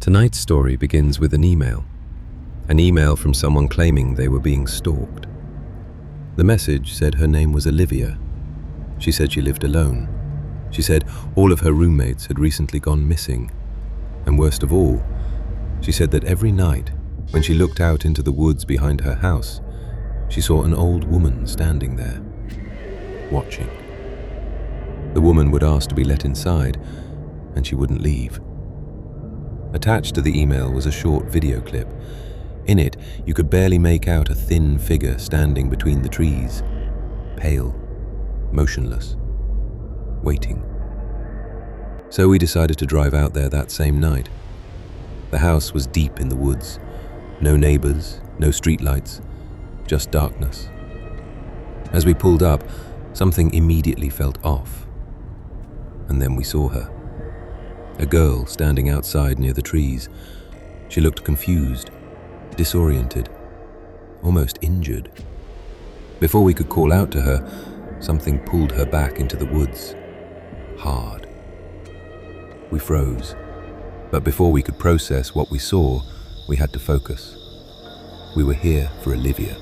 Tonight's story begins with an email from someone claiming they were being stalked. The message said her name was Olivia. She said she lived alone. She said all of her roommates had recently gone missing. And worst of all, she said that every night, when she looked out into the woods behind her house, she saw an old woman standing there, watching. The woman would ask to be let inside, and she wouldn't leave. Attached to the email was a short video clip. In it, you could barely make out a thin figure standing between the trees, pale, motionless, waiting. So we decided to drive out there that same night. The house was deep in the woods. No neighbors, no streetlights, just darkness. As we pulled up, something immediately felt off. And then we saw her. A girl standing outside near the trees. She looked confused, disoriented, almost injured. Before we could call out to her, something pulled her back into the woods, hard. We froze, but before we could process what we saw, we had to focus. We were here for Olivia.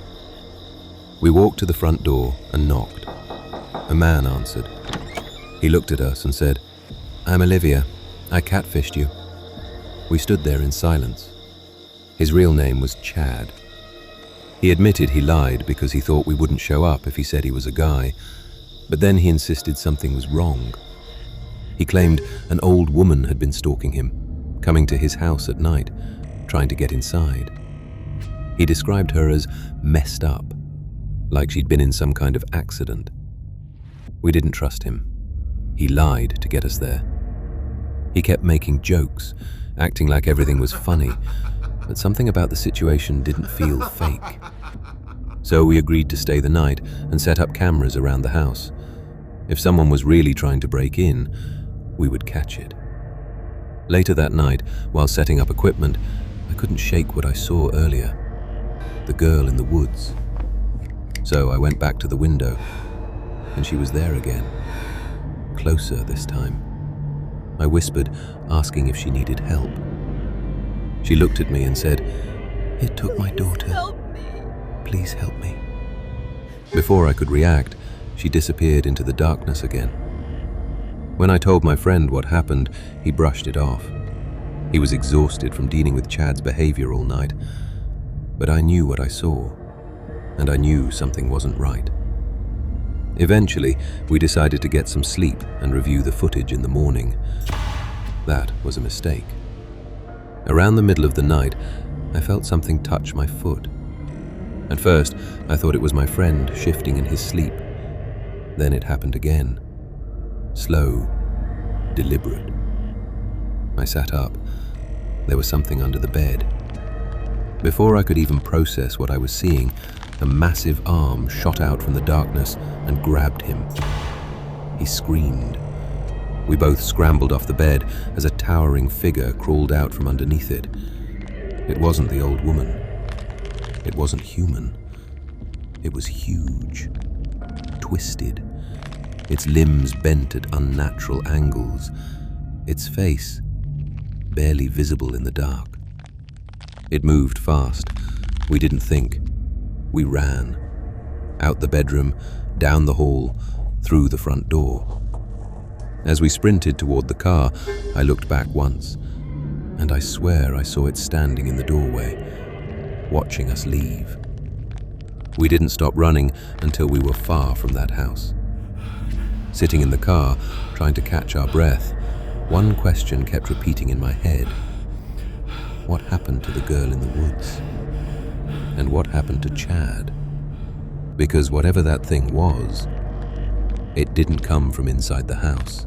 We walked to the front door and knocked. A man answered. He looked at us and said, "I'm Olivia. I catfished you." We stood there in silence. His real name was Chad. He admitted he lied because he thought we wouldn't show up if he said he was a guy, but then he insisted something was wrong. He claimed an old woman had been stalking him, coming to his house at night, trying to get inside. He described her as messed up, like she'd been in some kind of accident. We didn't trust him. He lied to get us there. He kept making jokes, acting like everything was funny, but something about the situation didn't feel fake. So we agreed to stay the night and set up cameras around the house. If someone was really trying to break in, we would catch it. Later that night, while setting up equipment, I couldn't shake what I saw earlier. The girl in the woods. So I went back to the window, and she was there again. Closer this time. I whispered, asking if she needed help. She looked at me and said, "It took my daughter. Help me." Please help me." Before I could react, she disappeared into the darkness again. When I told my friend what happened, he brushed it off. He was exhausted from dealing with Chad's behavior all night. But I knew what I saw, and I knew something wasn't right. Eventually, we decided to get some sleep and review the footage in the morning. That was a mistake. Around the middle of the night, I felt something touch my foot. At first, I thought it was my friend shifting in his sleep. Then it happened again. Slow, deliberate. I sat up. There was something under the bed. Before I could even process what I was seeing, a massive arm shot out from the darkness and grabbed him. He screamed. We both scrambled off the bed as a towering figure crawled out from underneath it. It wasn't the old woman. It wasn't human. It was huge, twisted, its limbs bent at unnatural angles, its face barely visible in the dark. It moved fast. We didn't think. We ran. Out the bedroom, down the hall, through the front door. As we sprinted toward the car, I looked back once, and I swear I saw it standing in the doorway, watching us leave. We didn't stop running until we were far from that house. Sitting in the car, trying to catch our breath, one question kept repeating in my head. What happened to the girl in the woods? And what happened to Chad? Because whatever that thing was, it didn't come from inside the house.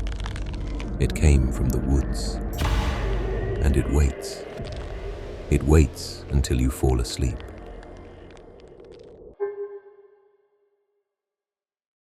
It came from the woods. And it waits. It waits until you fall asleep.